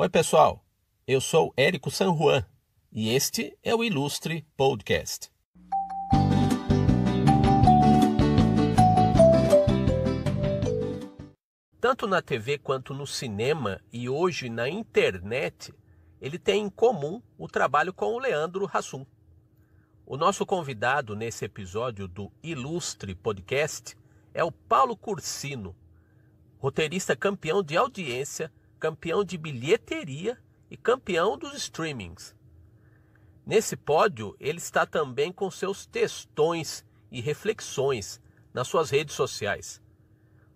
Oi, pessoal. Eu sou Érico San Juan e este é o Ilustre Podcast. Tanto na TV quanto no cinema e hoje na internet, ele tem em comum o trabalho com o Leandro Hassum. O nosso convidado nesse episódio do Ilustre Podcast é o Paulo Cursino, roteirista campeão de audiência, campeão de bilheteria e campeão dos streamings. Nesse pódio, ele está também com seus textões e reflexões nas suas redes sociais.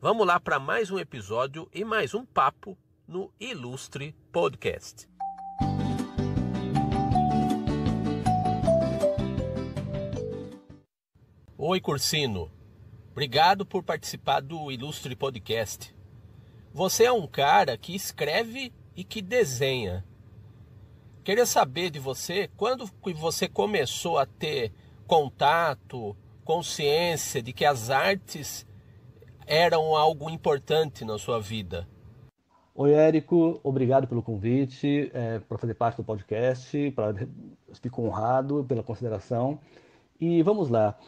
Vamos lá para mais um episódio e mais um papo no Ilustre Podcast. Oi, Cursino. Obrigado por participar do Ilustre Podcast. Você é um cara que escreve e que desenha. Queria saber de você, quando que você começou a ter contato, consciência de que as artes eram algo importante na sua vida? Oi, Érico, obrigado pelo convite, para fazer parte do podcast, fico honrado pela consideração. E vamos lá.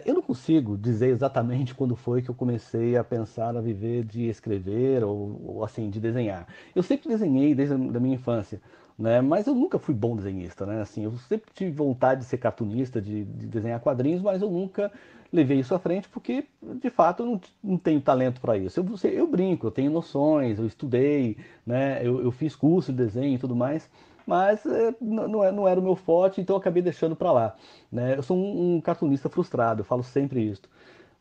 Eu não consigo dizer exatamente quando foi que eu comecei a pensar a viver de escrever ou assim, de desenhar. Eu sempre desenhei desde a da minha infância, né? Mas eu nunca fui bom desenhista, né? Assim, eu sempre tive vontade de ser cartunista, de desenhar quadrinhos, mas eu nunca levei isso à frente porque, de fato, eu não tenho talento para isso. Eu brinco, eu tenho noções, eu estudei, né? Eu fiz curso de desenho e tudo mais, mas não era o meu forte, então eu acabei deixando para lá, né? Eu sou um cartunista frustrado, eu falo sempre isso,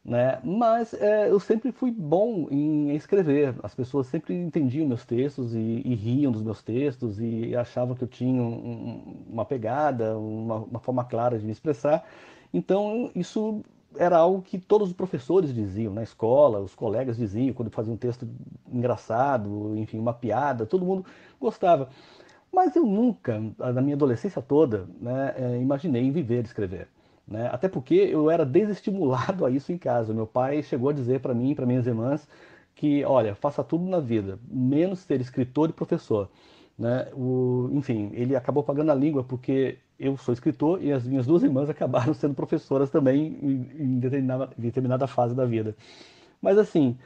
né? Mas eu sempre fui bom em escrever. As pessoas sempre entendiam meus textos e riam dos meus textos e achavam que eu tinha uma pegada, uma forma clara de me expressar. Então isso era algo que todos os professores diziam na escola, os colegas diziam quando faziam um texto engraçado, enfim, uma piada, todo mundo gostava. Mas eu nunca, na minha adolescência toda, né, imaginei em viver de escrever, né? Até porque eu era desestimulado a isso em casa. Meu pai chegou a dizer para mim, para minhas irmãs, que, olha, faça tudo na vida, menos ser escritor e professor, né? Enfim, ele acabou pagando a língua porque eu sou escritor e as minhas duas irmãs acabaram sendo professoras também em determinada fase da vida. Mas assim,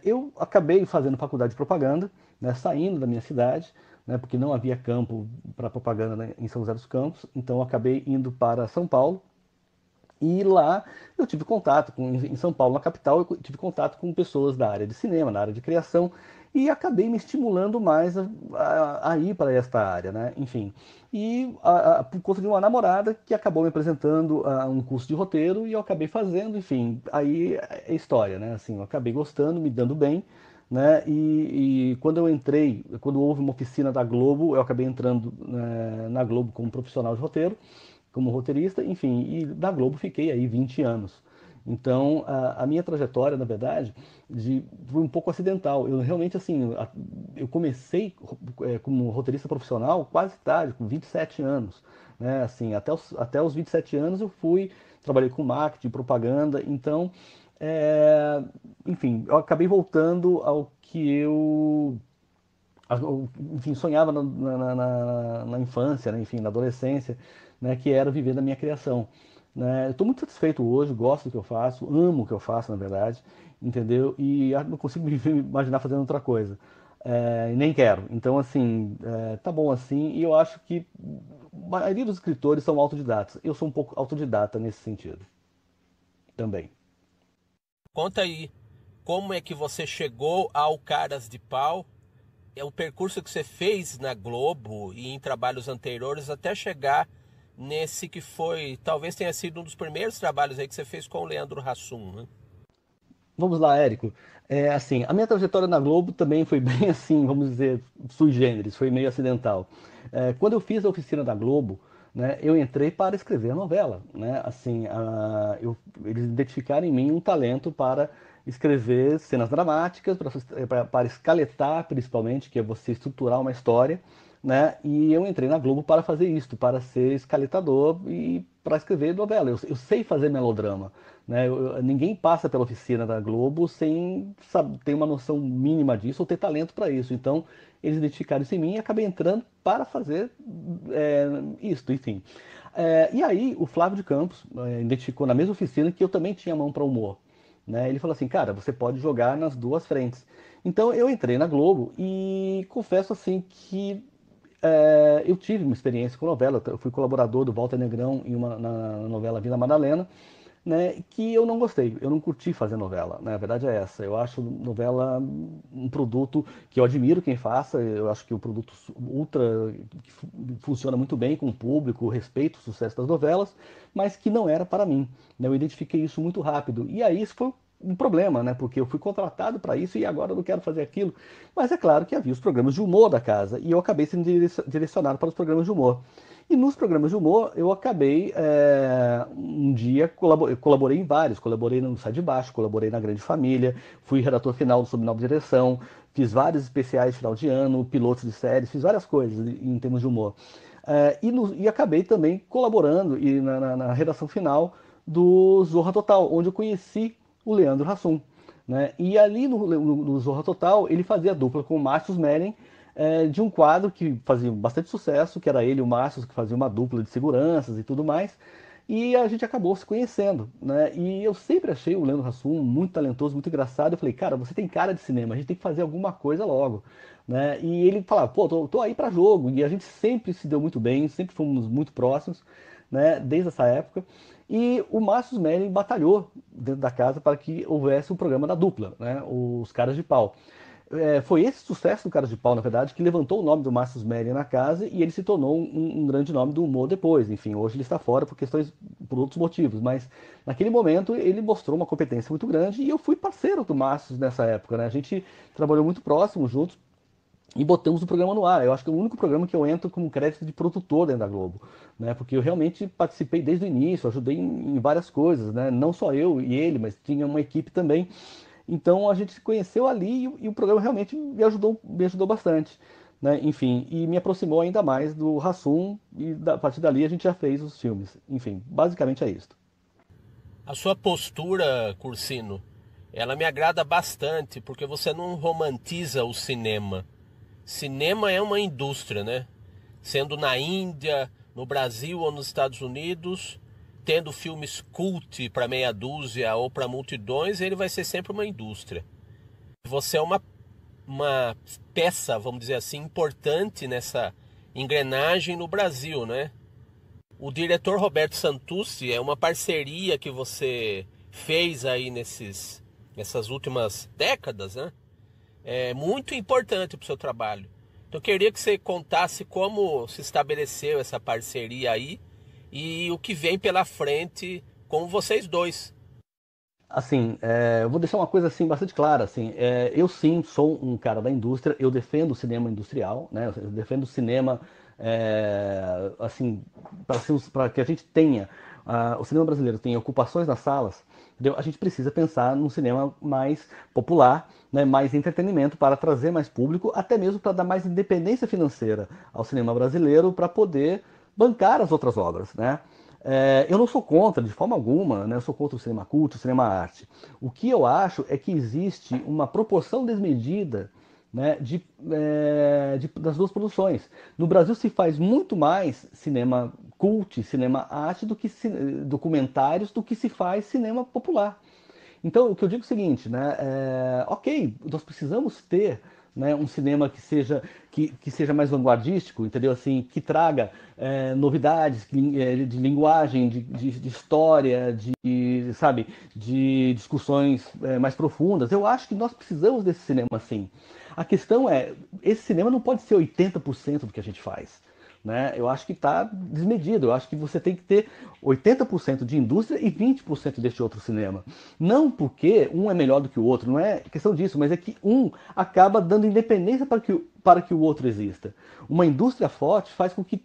eu acabei fazendo faculdade de propaganda, né, saindo da minha cidade, né, porque não havia campo para propaganda, né, em São José dos Campos, então eu acabei indo para São Paulo. E lá eu tive contato em São Paulo, na capital, eu tive contato com pessoas da área de cinema, na área de criação, e acabei me estimulando mais a ir para esta área, né? Enfim. E por conta de uma namorada que acabou me apresentando a um curso de roteiro e eu acabei fazendo, enfim, aí é história, né? Assim, eu acabei gostando, me dando bem, né? E quando eu entrei, quando houve uma oficina da Globo, eu acabei entrando, na Globo como profissional de roteiro, como roteirista, enfim, e da Globo fiquei aí 20 anos. Então, a minha trajetória, na verdade, foi um pouco acidental. Eu realmente, assim, eu comecei como roteirista profissional quase tarde, com 27 anos. Né? Assim, até os 27 anos eu trabalhei com marketing, propaganda, então, enfim, eu acabei voltando ao que enfim, sonhava na infância, né, enfim, na adolescência, né, que era viver da minha criação. Né? Eu estou muito satisfeito hoje, gosto do que eu faço, amo o que eu faço, na verdade, entendeu? E não consigo me imaginar fazendo outra coisa. Nem quero. Então, assim, tá bom assim, e eu acho que a maioria dos escritores são autodidatas. Eu sou um pouco autodidata nesse sentido, também. Conta aí, como é que você chegou ao Caras de Pau? É o percurso que você fez na Globo e em trabalhos anteriores até chegar nesse que foi, talvez tenha sido um dos primeiros trabalhos aí que você fez com o Leandro Hassum, né? Vamos lá, Érico. Assim, a minha trajetória na Globo também foi bem assim, vamos dizer, sui generis, foi meio acidental. Quando eu fiz a oficina da Globo, né, eu entrei para escrever a novela, né? Assim, eles identificaram em mim um talento para escrever cenas dramáticas, para escaletar, principalmente, que é você estruturar uma história, né? E eu entrei na Globo para fazer isto, para ser escaletador e para escrever novela. Eu sei fazer melodrama, né? Ninguém passa pela oficina da Globo sem ter uma noção mínima disso ou ter talento para isso. Então, eles identificaram isso em mim e acabei entrando para fazer isto, enfim. E aí, o Flávio de Campos identificou na mesma oficina que eu também tinha mão para humor. Né? Ele falou assim, cara, você pode jogar nas duas frentes. Então eu entrei na Globo e confesso assim que eu tive uma experiência com novela. Eu fui colaborador do Walter Negrão na novela Vila Madalena, né, que eu não gostei, eu não curti fazer novela, né, a verdade é essa. Eu acho novela um produto que eu admiro quem faça, eu acho que o produto ultra que funciona muito bem com o público, respeito o sucesso das novelas, mas que não era para mim, né, eu identifiquei isso muito rápido, e aí isso foi um problema, né, porque eu fui contratado para isso e agora eu não quero fazer aquilo, mas é claro que havia os programas de humor da casa, e eu acabei sendo direcionado para os programas de humor. E nos programas de humor, eu acabei, um dia, colaborei em vários. Colaborei no Sai de Baixo, colaborei na Grande Família, fui redator final do Sob Nova Direção, fiz vários especiais de final de ano, pilotos de séries, fiz várias coisas em termos de humor. E acabei também colaborando na redação final do Zorra Total, onde eu conheci o Leandro Hassum. Né? E ali no Zorra Total, ele fazia dupla com o Márcio Smelling, de um quadro que fazia bastante sucesso, que era ele e o Márcio, que fazia uma dupla de seguranças e tudo mais. E a gente acabou se conhecendo, né? E eu sempre achei o Leandro Hassum muito talentoso, muito engraçado. Eu falei, cara, você tem cara de cinema, a gente tem que fazer alguma coisa logo, né? E ele falava, pô, tô aí pra jogo. E a gente sempre se deu muito bem, sempre fomos muito próximos, né? Desde essa época. E o Márcio Smelling batalhou dentro da casa para que houvesse um programa da dupla, né? Os Caras de Pau. Foi esse sucesso do Caras de Pau, na verdade, que levantou o nome do Márcio Smelling na casa e ele se tornou um grande nome do humor depois. Enfim, hoje ele está fora por outros motivos, mas naquele momento ele mostrou uma competência muito grande e eu fui parceiro do Márcio nessa época, né? A gente trabalhou muito próximo juntos e botamos o programa no ar. Eu acho que é o único programa que eu entro como crédito de produtor dentro da Globo, né? Porque eu realmente participei desde o início, ajudei em várias coisas, né? Não só eu e ele, mas tinha uma equipe também. Então a gente se conheceu ali e o programa realmente me ajudou bastante. Né? Enfim, e me aproximou ainda mais do Hassum e a partir dali a gente já fez os filmes. Enfim, basicamente é isso. A sua postura, Cursino, ela me agrada bastante, porque você não romantiza o cinema. Cinema é uma indústria, né? Sendo na Índia, no Brasil ou nos Estados Unidos, tendo filmes cult para meia dúzia ou para multidões, ele vai ser sempre uma indústria. Você é uma peça, vamos dizer assim, importante nessa engrenagem no Brasil, né? O diretor Roberto Santucci é uma parceria que você fez aí nessas últimas décadas, né? É muito importante para o seu trabalho. Então eu queria que você contasse como se estabeleceu essa parceria aí e o que vem pela frente com vocês dois. Assim, eu vou deixar uma coisa assim bastante clara. Assim, eu sim sou um cara da indústria. Eu defendo o cinema industrial, né? Eu defendo o cinema assim para que a gente tenha o cinema brasileiro tenha ocupações nas salas. Entendeu? A gente precisa pensar num cinema mais popular, né? Mais entretenimento para trazer mais público, até mesmo para dar mais independência financeira ao cinema brasileiro para poder bancar as outras obras, né? Eu não sou contra, de forma alguma, né? Eu sou contra o cinema culto, o cinema arte. O que eu acho é que existe uma proporção desmedida, né, das duas produções. No Brasil se faz muito mais cinema cult, cinema arte, do que documentários, do que se faz cinema popular. Então, o que eu digo é o seguinte, né? Ok, nós precisamos ter, né, um cinema que seja mais vanguardístico, entendeu? Assim, que traga novidades de linguagem, de história, sabe, de discussões mais profundas. Eu acho que nós precisamos desse cinema assim. A questão é, esse cinema não pode ser 80% do que a gente faz. Né? Eu acho que está desmedido. Eu acho que você tem que ter 80% de indústria e 20% deste outro cinema. Não porque um é melhor do que o outro, não é questão disso, mas é que um acaba dando independência para que o outro exista. Uma indústria forte faz com que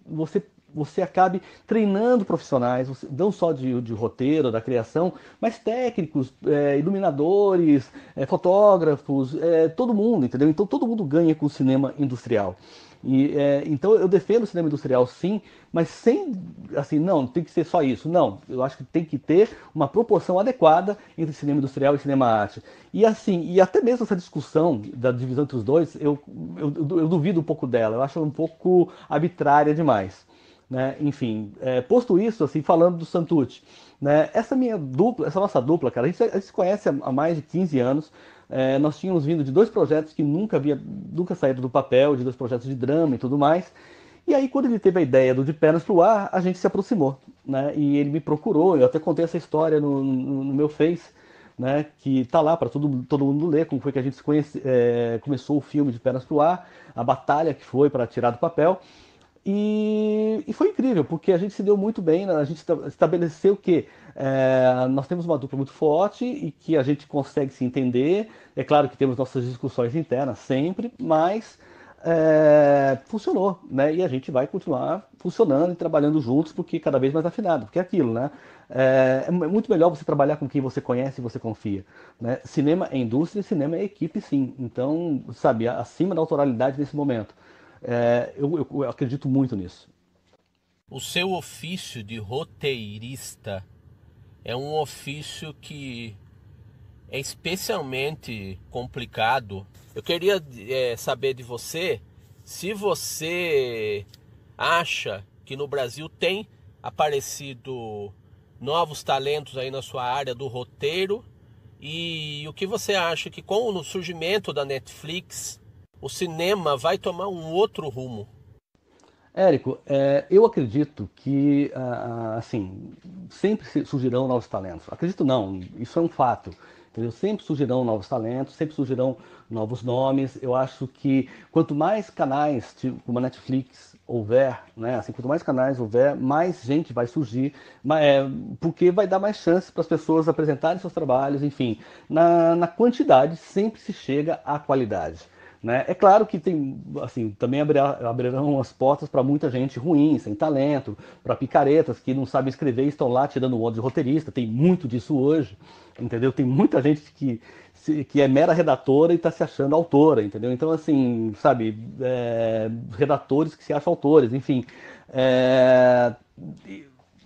você acabe treinando profissionais, não só de roteiro, da criação, mas técnicos, iluminadores, fotógrafos, todo mundo, entendeu? Então todo mundo ganha com o cinema industrial. Então eu defendo o cinema industrial sim, mas sem, assim, não, tem que ser só isso. Não, eu acho que tem que ter uma proporção adequada entre cinema industrial e cinema arte. E assim, e até mesmo essa discussão da divisão entre os dois, eu duvido um pouco dela, eu acho um pouco arbitrária demais. Né? Enfim, posto isso, assim, falando do Santucci, né? Essa nossa dupla, cara, a gente se conhece há mais de 15 anos. Nós tínhamos vindo de dois projetos que nunca saíram do papel, de dois projetos de drama e tudo mais. E aí, quando ele teve a ideia do De Pernas pro Ar, a gente se aproximou, né? E ele me procurou, eu até contei essa história no meu Face, né? Que tá lá para todo mundo ler, como foi que a gente começou o filme De Pernas pro Ar, a batalha que foi para tirar do papel. E foi incrível, porque a gente se deu muito bem, né? A gente estabeleceu que nós temos uma dupla muito forte e que a gente consegue se entender. É claro que temos nossas discussões internas sempre, mas funcionou, né? E a gente vai continuar funcionando e trabalhando juntos, porque cada vez mais afinado, porque é aquilo, né? É muito melhor você trabalhar com quem você conhece e você confia, né? Cinema é indústria, cinema é equipe, sim. Então, sabe, acima da autoralidade nesse momento. Eu acredito muito nisso. O seu ofício de roteirista é um ofício que é especialmente complicado. Eu queria saber de você se você acha que no Brasil tem aparecido novos talentos aí na sua área do roteiro, e o que você acha que com o surgimento da Netflix o cinema vai tomar um outro rumo. Érico, eu acredito que, assim, sempre surgirão novos talentos. Acredito não, isso é um fato. Entendeu? Sempre surgirão novos talentos, sempre surgirão novos nomes. Eu acho que quanto mais canais, tipo, como a Netflix houver, né, assim, quanto mais canais houver, mais gente vai surgir, porque vai dar mais chance para as pessoas apresentarem seus trabalhos, enfim. Na quantidade sempre se chega à qualidade. Né? É claro que tem, assim, também abrirão as portas para muita gente ruim, sem talento, para picaretas que não sabem escrever e estão lá tirando onda de roteirista. Tem muito disso hoje, entendeu? Tem muita gente que é mera redatora e está se achando autora, entendeu? Então, assim, sabe, redatores que se acham autores, enfim.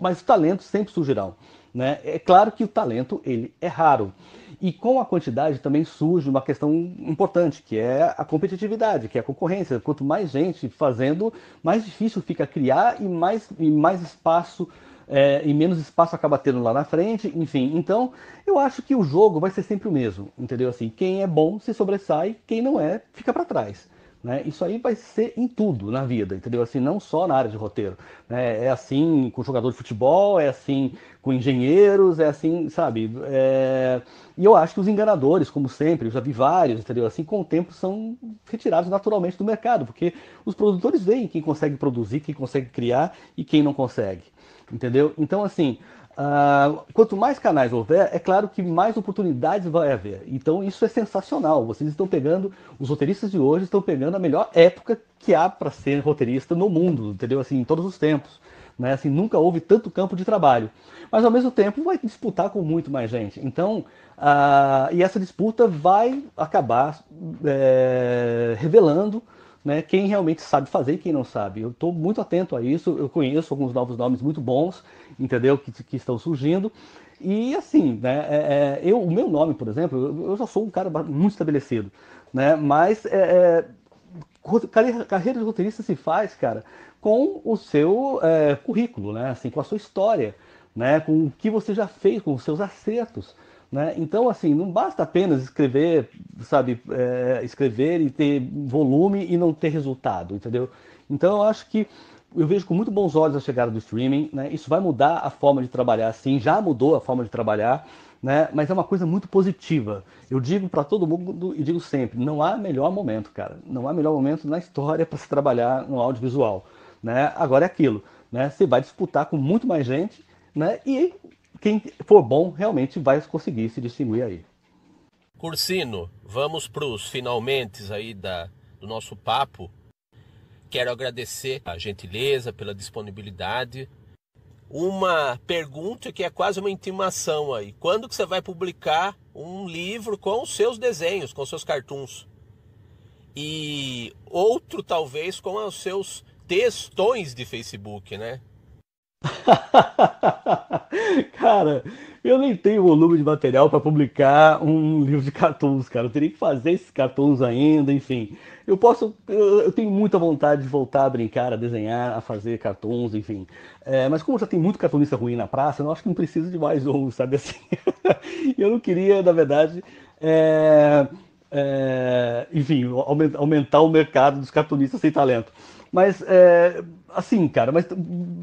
Mas os talentos sempre surgirão. Né? É claro que o talento ele é raro. E com a quantidade também surge uma questão importante, que é a competitividade, que é a concorrência. Quanto mais gente fazendo, mais difícil fica criar e mais espaço e menos espaço acaba tendo lá na frente, enfim. Então, eu acho que o jogo vai ser sempre o mesmo, entendeu? Assim, quem é bom se sobressai, quem não é, fica para trás. Né? Isso aí vai ser em tudo na vida, entendeu? Assim, não só na área de roteiro. Né? É assim com jogador de futebol, é assim com engenheiros, é assim, sabe? E eu acho que os enganadores, como sempre, eu já vi vários, entendeu? Assim, com o tempo são retirados naturalmente do mercado, porque os produtores veem quem consegue produzir, quem consegue criar e quem não consegue, entendeu? Então, assim, quanto mais canais houver, é claro que mais oportunidades vai haver. Então isso é sensacional. Vocês estão pegando, os roteiristas de hoje estão pegando a melhor época que há para ser roteirista no mundo, entendeu? Assim, em todos os tempos. Né? Assim, nunca houve tanto campo de trabalho. Mas ao mesmo tempo vai disputar com muito mais gente. Então, e essa disputa vai acabar revelando, né, quem realmente sabe fazer e quem não sabe. Eu estou muito atento a isso, eu conheço alguns novos nomes muito bons, entendeu, que estão surgindo. E assim, né, o meu nome, por exemplo, eu já sou um cara muito estabelecido, né, mas carreira de roteirista se faz, cara, com o seu currículo, né, assim, com a sua história, né, com o que você já fez, com os seus acertos. Né? Então, assim, não basta apenas escrever, sabe, escrever e ter volume e não ter resultado, entendeu? Então, eu acho que eu vejo com muito bons olhos a chegada do streaming, né? Isso vai mudar a forma de trabalhar, sim, já mudou a forma de trabalhar, né? Mas é uma coisa muito positiva. Eu digo para todo mundo e digo sempre, não há melhor momento, cara. Não há melhor momento na história para se trabalhar no audiovisual, né? Agora é aquilo, né? Você vai disputar com muito mais gente, né? E quem for bom realmente vai conseguir se distinguir aí. Cursino, vamos para os finalmente aí do nosso papo. Quero agradecer a gentileza, pela disponibilidade. Uma pergunta que é quase uma intimação aí. Quando que você vai publicar um livro com os seus desenhos, com os seus cartoons? e outro talvez com os seus textões de Facebook, né? Cara, eu nem tenho volume de material para publicar um livro de cartoons, cara. Eu teria que fazer esses cartoons ainda, enfim. Eu tenho muita vontade de voltar a brincar, a desenhar, a fazer cartoons, enfim. Mas como já tem muito cartunista ruim na praça, eu acho que não precisa de mais um, sabe assim? Eu não queria, na verdade, é, enfim, aumentar o mercado dos cartunistas sem talento. Mas, assim, cara, mas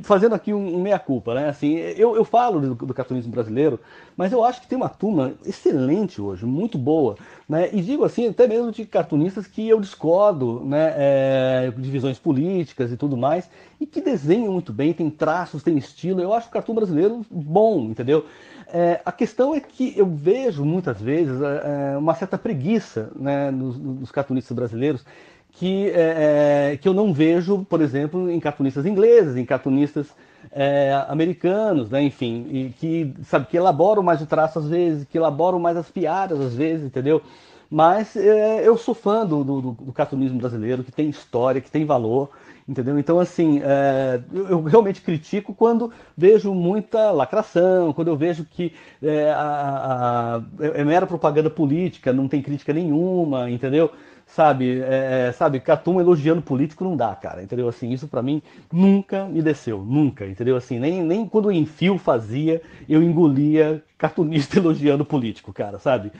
fazendo aqui um meia-culpa, né? Assim, eu falo do cartunismo brasileiro, mas eu acho que tem uma turma excelente hoje, muito boa, né? E digo assim, até mesmo de cartunistas que eu discordo, né? De visões políticas e tudo mais, e que desenham muito bem, tem traços, tem estilo. Eu acho o cartoon brasileiro bom, entendeu? A questão é que eu vejo muitas vezes uma certa preguiça, né, nos cartunistas brasileiros que eu não vejo, por exemplo, em cartunistas ingleses, em cartunistas americanos, né, enfim, e que, sabe, que elaboram mais o traço às vezes, que elaboram mais as piadas às vezes, entendeu? Mas eu sou fã do cartunismo brasileiro, que tem história, que tem valor, entendeu? Então, assim, eu realmente critico quando vejo muita lacração, quando eu vejo que é mera propaganda política, não tem crítica nenhuma, entendeu? Sabe, Catum elogiando político não dá, cara, entendeu? Assim, isso pra mim nunca me desceu, nunca, entendeu? Assim, nem quando o Enfio fazia, eu engolia cartunista elogiando político, cara, sabe?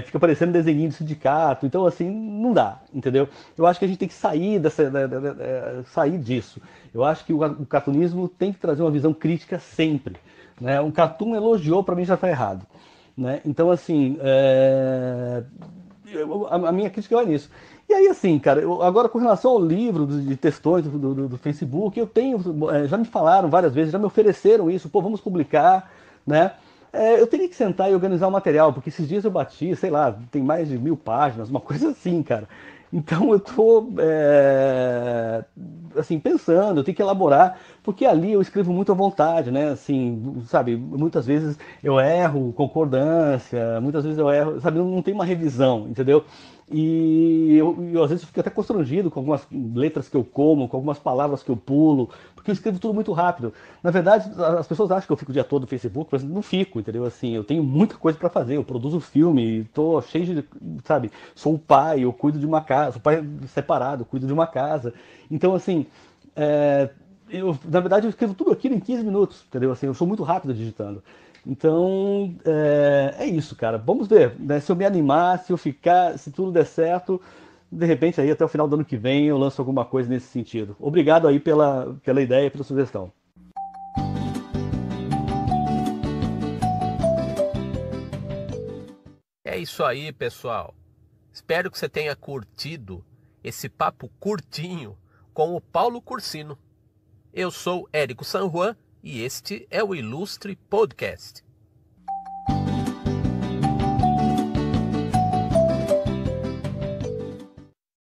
Fica parecendo desenho de sindicato, então assim, não dá, entendeu? Eu acho que a gente tem que sair sair disso. Eu acho que o cartunismo tem que trazer uma visão crítica sempre, né? Um cartoon elogiou, pra mim já tá errado, né? Então assim, a minha crítica vai nisso. E aí, assim, cara, agora com relação ao livro de textões do Facebook, eu tenho, já me falaram várias vezes, já me ofereceram isso, pô, vamos publicar, né? Eu teria que sentar e organizar o material, porque esses dias eu bati, sei lá, tem mais de 1.000 páginas, uma coisa assim, cara. Então eu tô, assim, pensando, eu tenho que elaborar, porque ali eu escrevo muito à vontade, né? Assim, sabe, muitas vezes eu erro concordância, muitas vezes eu erro, sabe, não tem uma revisão, entendeu? E eu às vezes fico até constrangido com algumas letras que eu como, com algumas palavras que eu pulo, porque eu escrevo tudo muito rápido. Na verdade, as pessoas acham que eu fico o dia todo no Facebook, mas não fico, entendeu? Assim, eu tenho muita coisa para fazer, eu produzo filme, tô cheio de, sabe, sou o pai, eu cuido de uma casa, sou pai separado, eu cuido de uma casa. Então, assim, na verdade, eu escrevo tudo aquilo em 15 minutos, entendeu? Assim, eu sou muito rápido digitando. Então, é isso, cara. Vamos ver, né? Se eu me animar, se eu ficar, se tudo der certo, de repente aí até o final do ano que vem eu lanço alguma coisa nesse sentido. Obrigado aí pela ideia e pela sugestão. É isso aí, pessoal. Espero que você tenha curtido esse papo curtinho com o Paulo Cursino. Eu sou Érico San Juan e este é o Ilustre Podcast.